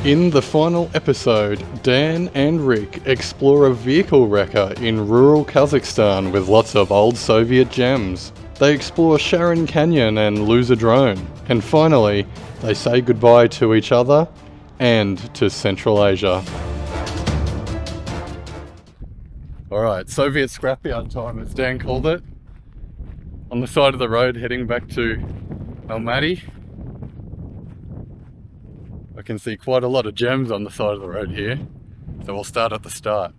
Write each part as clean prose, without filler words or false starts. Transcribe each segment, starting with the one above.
In the final episode, Dan and Rick explore a vehicle wrecker in rural Kazakhstan with lots of old Soviet gems. They explore Charyn Canyon and lose a drone. And finally, they say goodbye to each other and to Central Asia. Alright, Soviet scrapyard time as Dan called it. On the side of the road heading back to Almaty. I can see quite a lot of gems on the side of the road here, so we'll start at the start.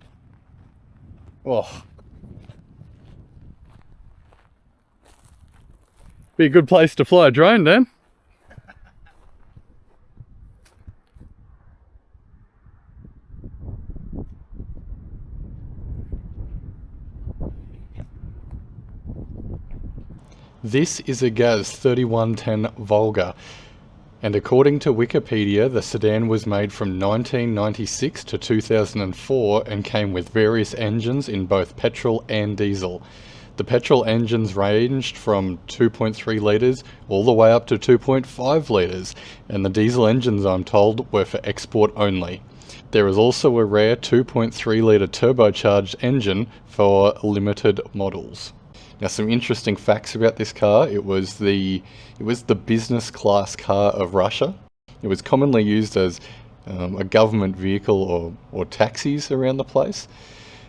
Oh. Be a good place to fly a drone, Dan. This is a GAZ-24 Volga. And according to Wikipedia, the sedan was made from 1996 to 2004 and came with various engines in both petrol and diesel. The petrol engines ranged from 2.3 litres all the way up to 2.5 litres, and the diesel engines, I'm told, were for export only. There is also a rare 2.3 litre turbocharged engine for limited models. Now, some interesting facts about this car. It was the business class car of Russia. It was commonly used as a government vehicle or taxis around the place.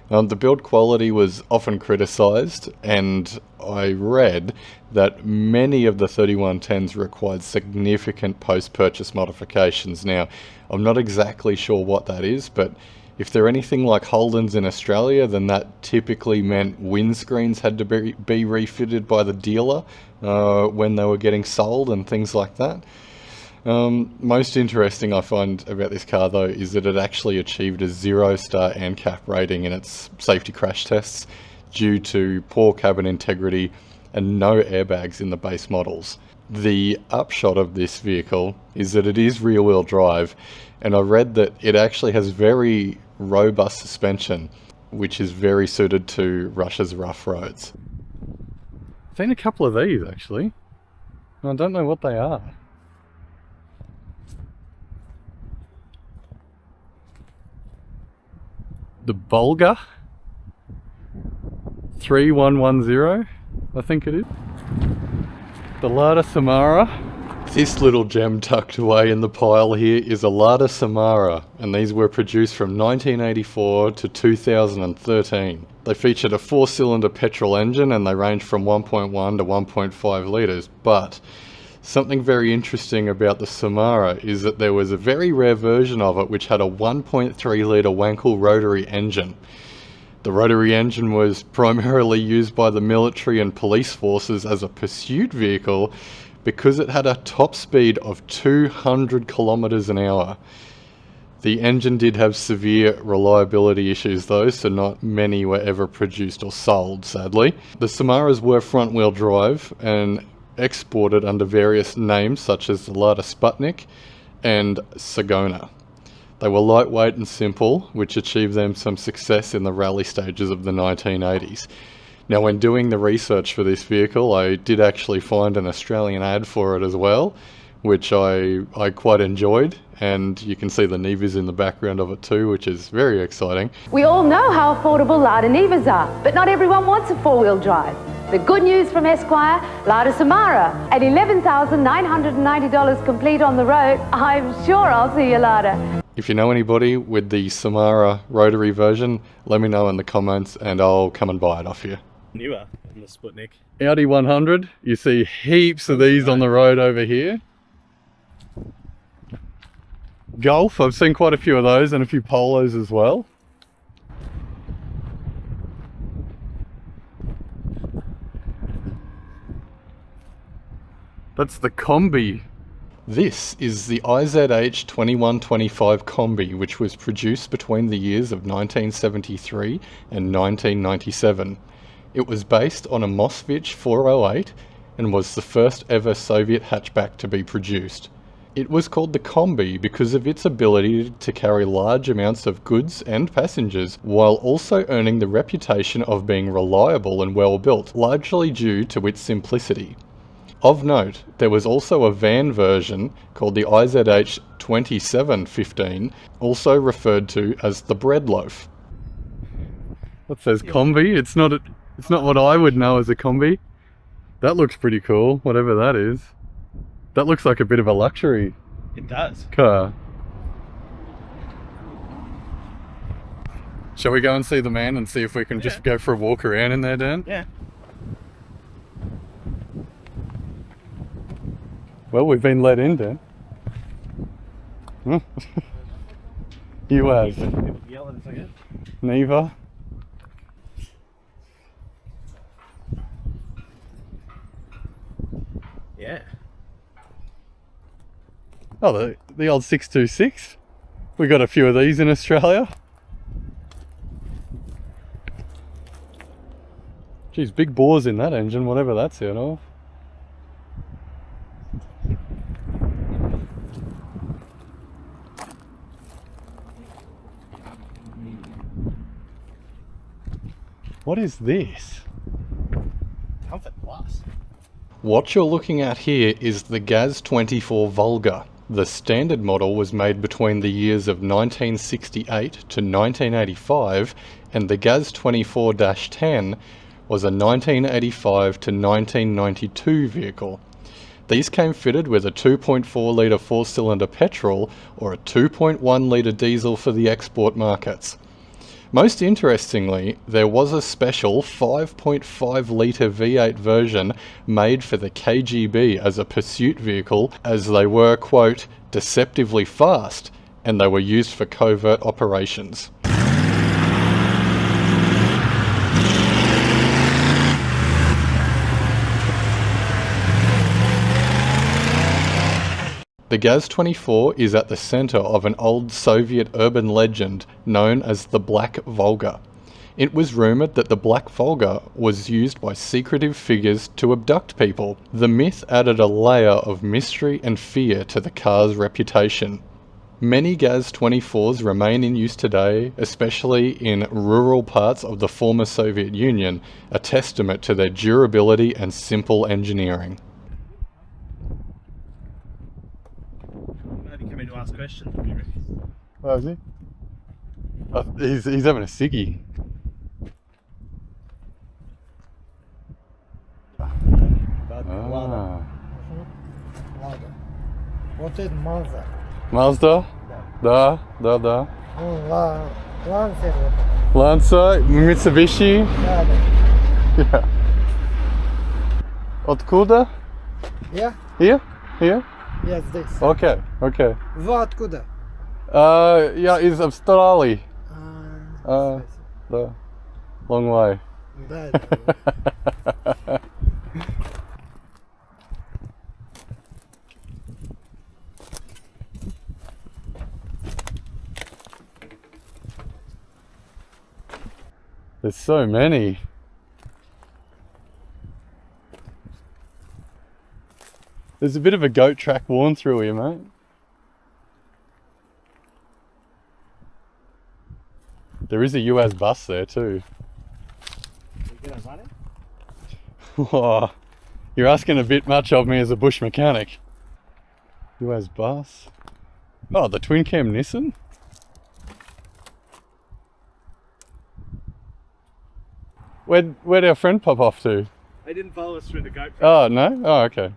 The build quality was often criticised, and I read that many of the 3110s required significant post-purchase modifications. Now, I'm not exactly sure what that is, but if they're anything like Holden's in Australia, then that typically meant windscreens had to be refitted by the dealer when they were getting sold and things like that. Most interesting I find about this car though is that it actually achieved a 0-star ANCAP rating in its safety crash tests due to poor cabin integrity and no airbags in the base models. The upshot of this vehicle is that it is rear-wheel drive, and I read that it actually has very robust suspension, which is very suited to Russia's rough roads. I've seen a couple of these actually. I don't know what they are. The Volga 3110, I think it is. The Lada Samara. This little gem tucked away in the pile here is a Lada Samara, and these were produced from 1984 to 2013. They featured a 4-cylinder petrol engine and they ranged from 1.1 to 1.5 litres, but something very interesting about the Samara is that there was a very rare version of it which had a 1.3 litre Wankel rotary engine. The rotary engine was primarily used by the military and police forces as a pursuit vehicle because it had a top speed of 200 kilometers an hour. The engine did have severe reliability issues though, so not many were ever produced or sold, sadly. The Samaras were front-wheel drive and exported under various names such as the Lada Sputnik and Sagona. They were lightweight and simple, which achieved them some success in the rally stages of the 1980s. Now, when doing the research for this vehicle, I did actually find an Australian ad for it as well, which I quite enjoyed, and you can see the Nivas in the background of it too, which is very exciting. We all know how affordable Lada Nivas are, but not everyone wants a 4-wheel drive. The good news from Esquire, Lada Samara, at $11,990 complete on the road, I'm sure I'll see you, Lada. If you know anybody with the Samara rotary version, let me know in the comments and I'll come and buy it off you. Newer than the Sputnik. Audi 100, you see heaps of these on the road over here. Golf, I've seen quite a few of those and a few Polos as well. That's the Kombi. This is the IZH-2125 Kombi, which was produced between the years of 1973 and 1997. It was based on a Moskvitch 408 and was the first ever Soviet hatchback to be produced. It was called the Kombi because of its ability to carry large amounts of goods and passengers, while also earning the reputation of being reliable and well built, largely due to its simplicity. Of note, there was also a van version called the IZH-2715, also referred to as the bread loaf. That says Kombi. It's not what I would know as a Kombi. That looks pretty cool, whatever that is. That looks like a bit of a luxury It does. car. Shall we go and see the man and see if we can just go for a walk around in there, Dan? Yeah. Well, we've been let in, Dan. You have. Yell at us, I guess. Niva. Yeah. Oh, the old 626. We got a few of these in Australia. Geez, big bores in that engine, whatever that's out of. What is this? Comfort Plus. What you're looking at here is the GAZ-24 Volga. The standard model was made between the years of 1968 to 1985, and the GAZ-24-10 was a 1985 to 1992 vehicle. These came fitted with a 2.4 litre 4-cylinder petrol or a 2.1 litre diesel for the export markets. Most interestingly, there was a special 5.5 litre V8 version made for the KGB as a pursuit vehicle, as they were, quote, deceptively fast, and they were used for covert operations. The GAZ-24 is at the centre of an old Soviet urban legend known as the Black Volga. It was rumoured that the Black Volga was used by secretive figures to abduct people. The myth added a layer of mystery and fear to the car's reputation. Many GAZ-24s remain in use today, especially in rural parts of the former Soviet Union, a testament to their durability and simple engineering. Maybe come in to ask questions. Oh, is he? Oh, he's having a ciggy. Lada. Lada. Вот это Mazda. Mazda? Да. Lancer. Lancer, Mitsubishi. Да. Yeah. Откуда? Я? Here? Я здесь. Okay. Вы откуда? Я из Австралии. Спасибо. Да. Long way. Да. There's so many. There's a bit of a goat track worn through here, mate. There is a US bus there too. Oh, you're asking a bit much of me as a bush mechanic. US bus. Oh, the twin cam Nissan? Where'd our friend pop off to? They didn't follow us through the goat track. Oh, no? Oh, okay.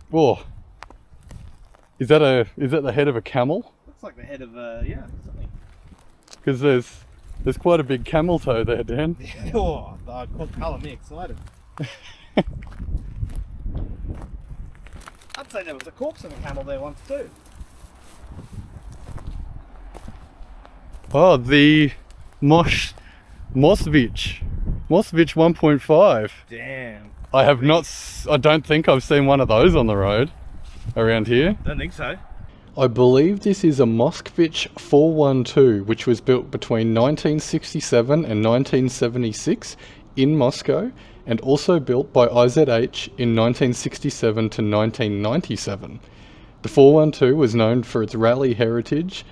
Whoa. Is that the head of a camel? Looks like the head of something. Because there's quite a big camel toe there, Dan. Oh, the colour me excited. I'd say there was a corpse of a camel there once too. Oh, the Moskvitch 1.5. Damn. I don't think I've seen one of those on the road around here. Don't think so. I believe this is a Moskvitch 412, which was built between 1967 and 1976 in Moscow, and also built by IZH in 1967 to 1997. The 412 was known for its rally heritage,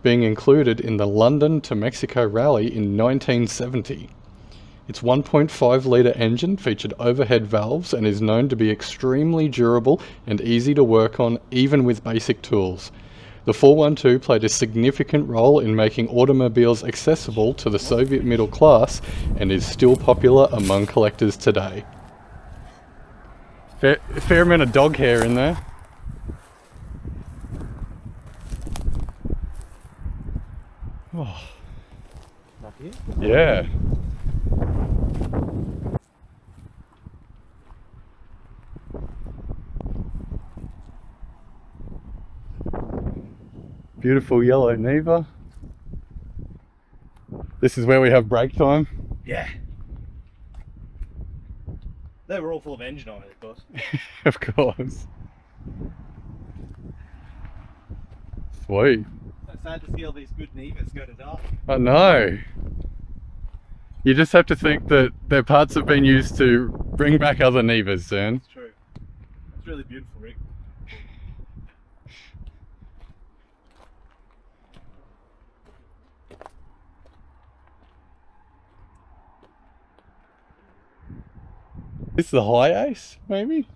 being included in the London to Mexico Rally in 1970. Its 1.5 litre engine featured overhead valves and is known to be extremely durable and easy to work on even with basic tools. The 412 played a significant role in making automobiles accessible to the Soviet middle class and is still popular among collectors today. Fair amount of dog hair in there. Oh. Up here? Yeah. Beautiful yellow Niva. This is where we have brake time. Yeah. They were all full of engine oil, of course. Of course. Sweet. It's sad to see all these good Nivas go to die. I know. You just have to think that their parts have been used to bring back other Nivas, Dan. It's true. It's really beautiful, Rick. This is the High Ace, maybe?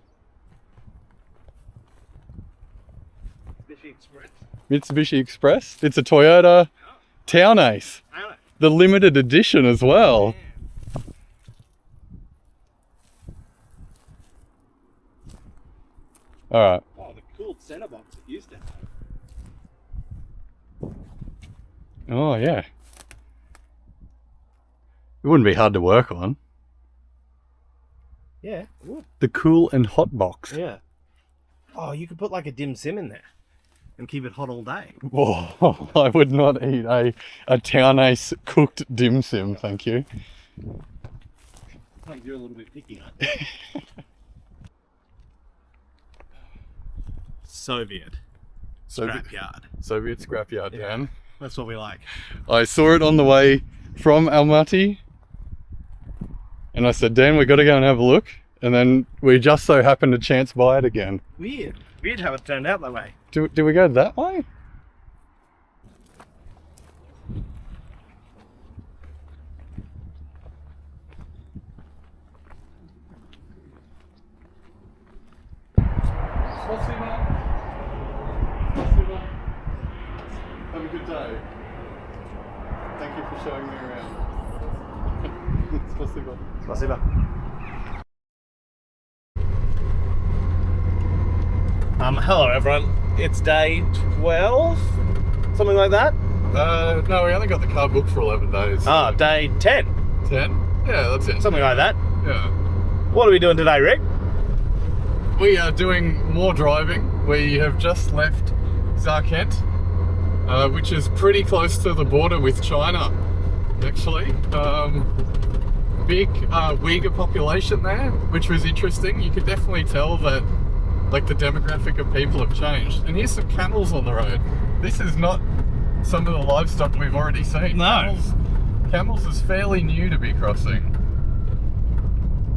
Mitsubishi Express. Mitsubishi Express. It's a Toyota Town Ace. The limited edition as well. Alright. Oh, the cool centre box it used to have. Oh, yeah. It wouldn't be hard to work on. Yeah, it would. The cool and hot box. Yeah. Oh, you could put like a dim sim in there and keep it hot all day. Whoa, I would not eat a Town Ace cooked dim sim, thank you. I think you're a little bit picky. Soviet scrapyard. Soviet scrapyard, Yeah. Dan. That's what we like. I saw it on the way from Almaty and I said, Dan, we got to go and have a look. And then we just so happened to chance buy it again. Weird. Weird how it turned out that way. Do we go that way? Have a good day. Thank you for showing me around. Спасибо. Spasiba. Hello everyone. It's day 12, something like that. No, we only got the car booked for 11 days. Ah, day 10, 10? Yeah, that's it. something like that. Yeah. What are we doing today, Rick? We are doing more driving. We have just left Zarkent, which is pretty close to the border with China, actually. Big Uyghur population there, which was interesting. You could definitely tell that like the demographic of people have changed. And here's some camels on the road. This is not some of the livestock we've already seen. No. Camels is fairly new to be crossing.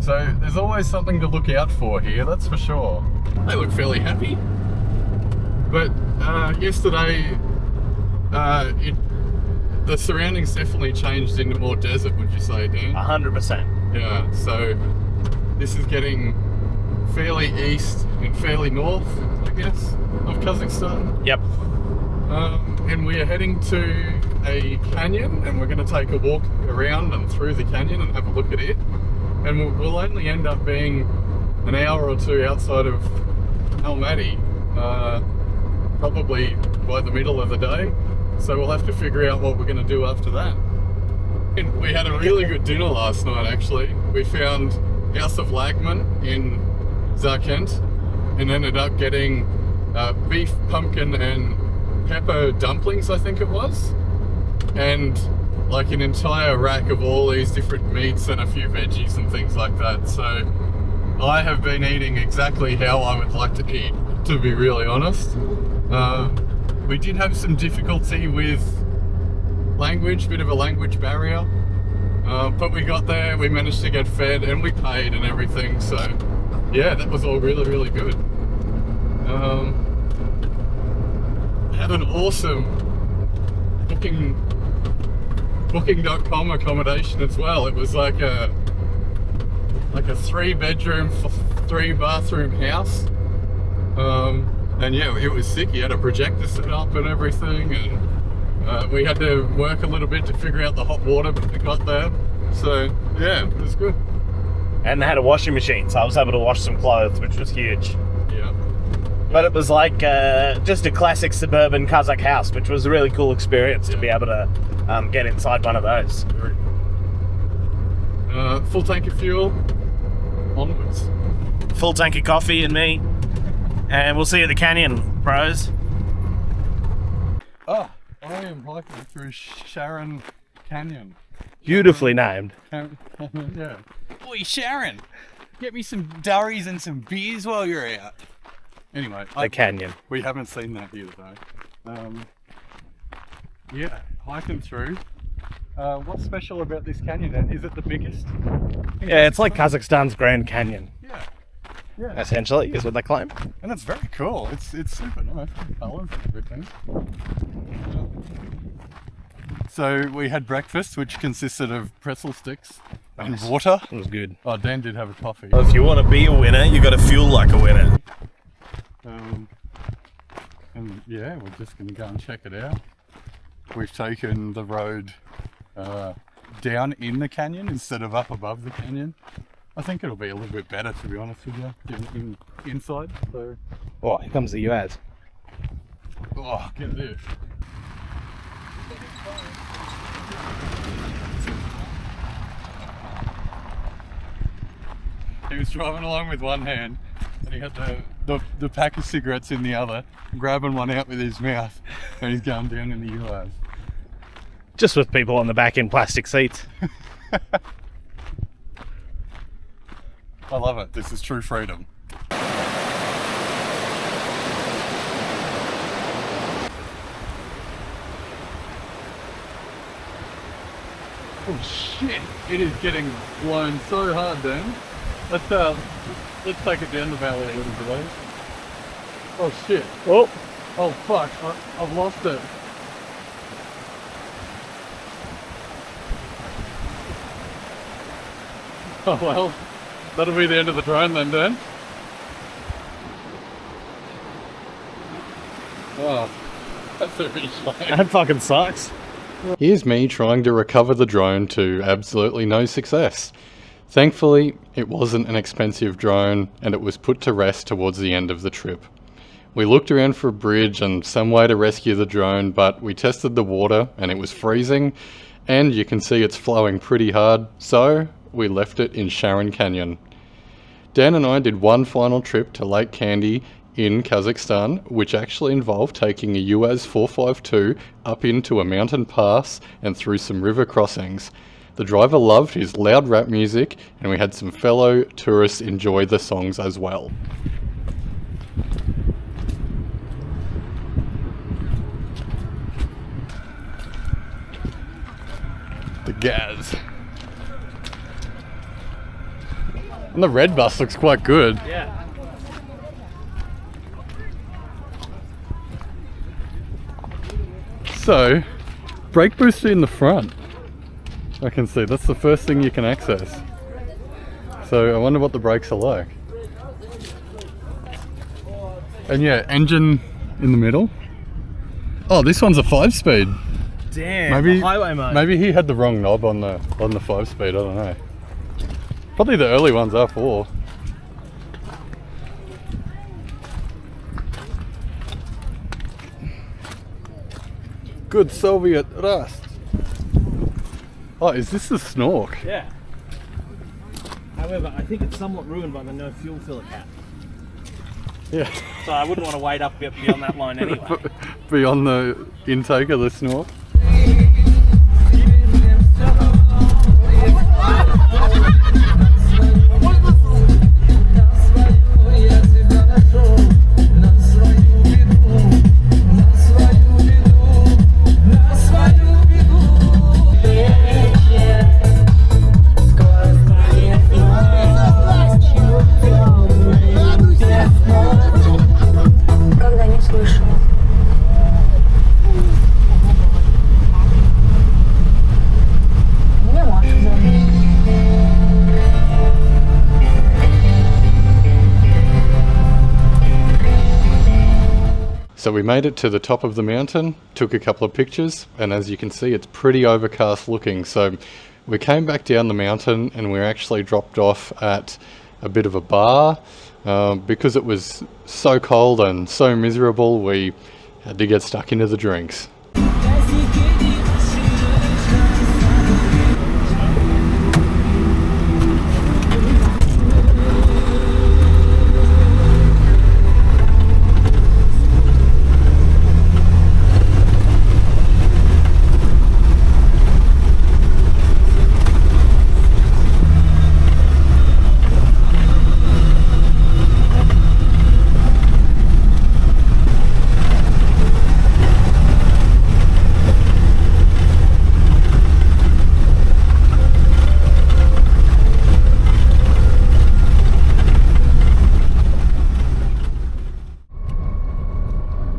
So there's always something to look out for here, that's for sure. They look fairly happy. But yesterday, the surroundings definitely changed into more desert, would you say, Dan? 100%. Yeah, so this is getting fairly east and fairly north, I guess, of Kazakhstan. Yep. And we are heading to a canyon, and we're going to take a walk around and through the canyon and have a look at it. And we'll only end up being an hour or two outside of Almaty, probably by the middle of the day. So we'll have to figure out what we're going to do after that. And we had a really good dinner last night, actually. We found House of Lagman in Zarkent and ended up getting beef, pumpkin and pepper dumplings, I think it was. And like an entire rack of all these different meats and a few veggies and things like that. So I have been eating exactly how I would like to eat, to be really honest. We did have some difficulty with language, bit of a language barrier, but we got there, we managed to get fed and we paid and everything, so yeah, that was all really, really good. Had an awesome booking.com accommodation as well. It was like a 3-bedroom, 3-bathroom house. And yeah, it was sick. He had a projector set up and everything, and we had to work a little bit to figure out the hot water that we got there. So yeah, it was good. And they had a washing machine, so I was able to wash some clothes, which was huge. Yeah. But it was like just a classic suburban Kazakh house, which was a really cool experience to be able to get inside one of those. Full tank of fuel, onwards. Full tank of coffee and me. And we'll see you at the canyon, bros. Oh, I am hiking through Charyn Canyon. Beautifully named. Yeah. Boy, Charyn, get me some durries and some beers while you're out. Anyway, The canyon. we haven't seen that here though. Yeah, hiking through. What's special about this canyon then? Is it the biggest? Yeah, it's like Kazakhstan's Grand Canyon, Yeah. Yeah. essentially, is what they claim. And it's very cool. It's super nice. The colours and everything. So we had breakfast, which consisted of pretzel sticks and water. It was good. Oh, Dan did have a coffee. Well, if you want to be a winner, you got to fuel like a winner. And yeah, we're just going to go and check it out. We've taken the road down in the canyon instead of up above the canyon. I think it'll be a little bit better, to be honest with you, inside. So, Oh, here comes the UAZ. oh, get this. He was driving along with one hand, and he had the pack of cigarettes in the other, grabbing one out with his mouth, and he's going down in the UAZ. Just with people on the back in plastic seats. I love it. This is true freedom. Oh shit! It is getting blown so hard, Dan. Let's take it down the valley a little bit. Oh shit! Oh, Oh fuck! I've lost it. Oh well, that'll be the end of the drone then, Dan. Oh, that's a bit shame. that fucking sucks. Here's me trying to recover the drone to absolutely no success. Thankfully, it wasn't an expensive drone and it was put to rest towards the end of the trip. We looked around for a bridge and some way to rescue the drone, but we tested the water and it was freezing, and you can see it's flowing pretty hard, so we left it in Charyn Canyon. Dan and I did one final trip to Lake Kaindy in Kazakhstan, which actually involved taking a UAZ 452 up into a mountain pass and through some river crossings. The driver loved his loud rap music, and we had some fellow tourists enjoy the songs as well. The GAZ. And the red bus looks quite good. Yeah. So, brake booster in the front. I can see, that's the first thing you can access. So I wonder what the brakes are like. And yeah, engine in the middle. Oh, this one's a 5-speed. Damn, Maybe highway mode. Maybe he had the wrong knob on the 5-speed, I don't know. Probably the early ones are 4. Good Soviet rust. Oh, is this the snork? Yeah. However, I think it's somewhat ruined by the no fuel filler cap. Yeah. So I wouldn't want to wait up beyond that line anyway. Beyond the intake of the snork. So we made it to the top of the mountain, took a couple of pictures, and as you can see, it's pretty overcast looking. So we came back down the mountain and we were actually dropped off at a bit of a bar. Because it was so cold and so miserable, we had to get stuck into the drinks.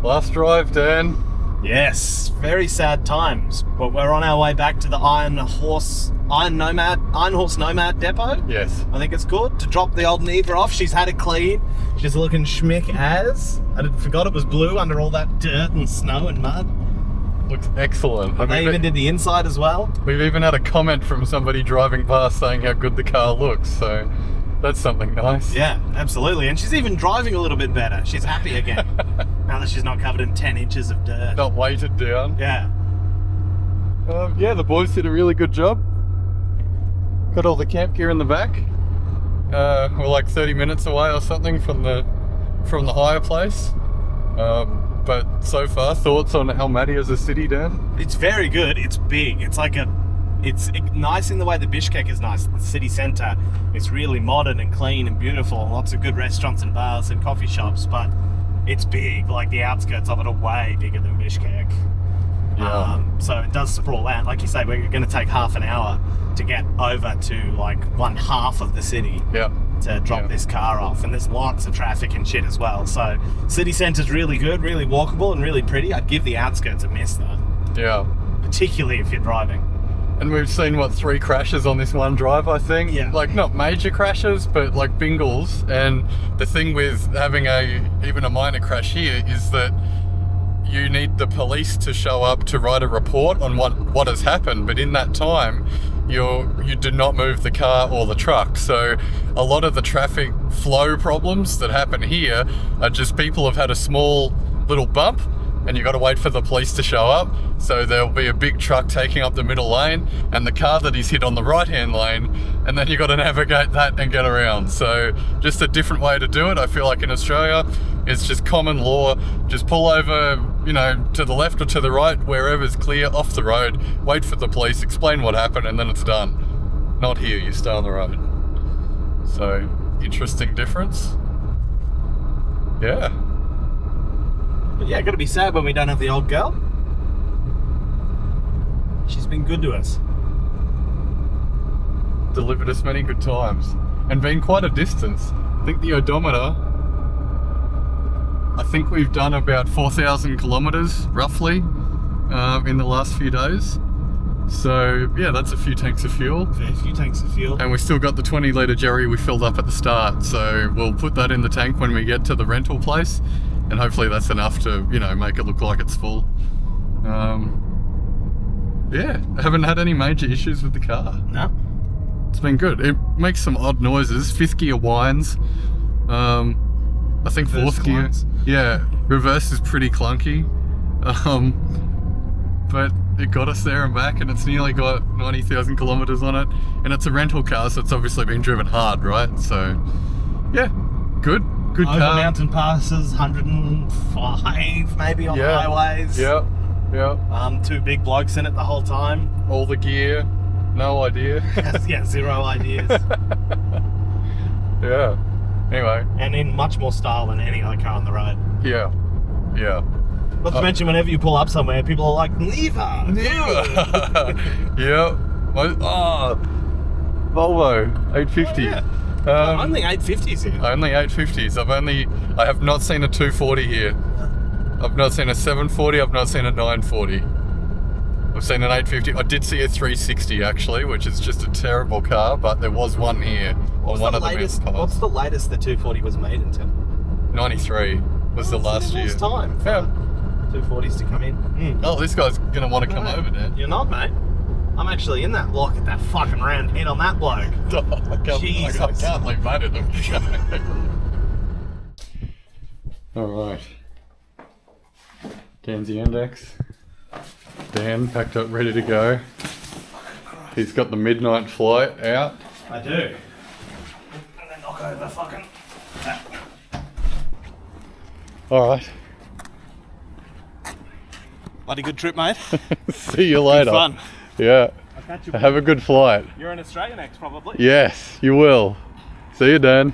Last drive, Dan. Yes, very sad times, but we're on our way back to the Iron Horse Nomad depot. Yes. I think it's called, to drop the old Niva off. She's had it clean. She's looking schmick as. I forgot it was blue under all that dirt and snow and mud. Looks excellent. They even did the inside as well. We've even had a comment from somebody driving past saying how good the car looks, so that's something nice. Yeah, absolutely. And she's even driving a little bit better. She's happy again. Now that she's not covered in 10 inches of dirt. Not weighted down. Yeah. Yeah, the boys did a really good job. Got all the camp gear in the back. We're like 30 minutes away or something from the hire place. But so far, thoughts on Almaty as a city, Dan? It's very good. It's big. It's nice in the way that Bishkek is nice. The city centre is really modern and clean and beautiful. Lots of good restaurants and bars and coffee shops, but it's big. Like the outskirts of it are way bigger than Bishkek. Yeah. So it does sprawl out. Like you say, we're going to take half an hour to get over to like one half of the city. Yeah. To drop this car off, and there's lots of traffic and shit as well. So city centre's really good, really walkable and really pretty. I'd give the outskirts a miss though. Yeah. Particularly if you're driving. And we've seen, 3 crashes on this one drive, I think? Yeah. Like, not major crashes, but like bingles. And the thing with having even a minor crash here is that you need the police to show up to write a report on what has happened. But in that time, you do not move the car or the truck. So a lot of the traffic flow problems that happen here are just people have had a small little bump, and you've got to wait for the police to show up. So there'll be a big truck taking up the middle lane and the car that is hit on the right-hand lane, and then you've got to navigate that and get around. So just a different way to do it. I feel like in Australia, it's just common law. Just pull over, to the left or to the right, wherever's clear, off the road, wait for the police, explain what happened, and then it's done. Not here, you stay on the road. So, interesting difference. Yeah. But yeah, gotta be sad when we don't have the old girl. She's been good to us. Delivered us many good times. And been quite a distance. I think the odometer, I think we've done about 4,000 kilometres, roughly, in the last few days. So, yeah, that's a few tanks of fuel. A few tanks of fuel. And we've still got the 20-litre jerry we filled up at the start. So we'll put that in the tank when we get to the rental place. And hopefully that's enough to, make it look like it's full. Yeah, I haven't had any major issues with the car. No. It's been good. It makes some odd noises. 5th gear whines. I think 4th gear. Whines. Yeah, reverse is pretty clunky. But it got us there and back, and it's nearly got 90,000 kilometres on it. And it's a rental car, so it's obviously been driven hard, right? So, yeah, good. Good Over car. mountain passes, 105 maybe on highways. Yeah, yeah. 2 big blokes in it the whole time. All the gear, no idea. Yeah, 0 ideas. Yeah. Anyway. And in much more style than any other car on the road. Yeah. Yeah. Not to mention, whenever you pull up somewhere, people are like, Niva! Yeah. Volvo 850. Oh, yeah. Only 850s here. Only 850s. I have not seen a 240 here. I've not seen a 740. I've not seen a 940. I've seen an 850. I did see a 360 actually, which is just a terrible car, but there was one here on one of the mountain paths. What's the latest the 240 was made into? 93. was the last year. It's time for Yeah. 240s to come in. Oh, this guy's gonna want to come No. over, Dan. You're not, mate. I'm actually in that block at that fucking round head on that bloke. I Jesus. can't leave that in them. Alright. Dan's the index. Dan packed up, ready to go. He's got the midnight flight out. I do. And then knock over fucking... Alright. Bloody good trip, mate. See you later. Fun. Yeah. I'll catch you. Have a good flight. You're an Australian ex, probably. Yes, you will. See you, Dan.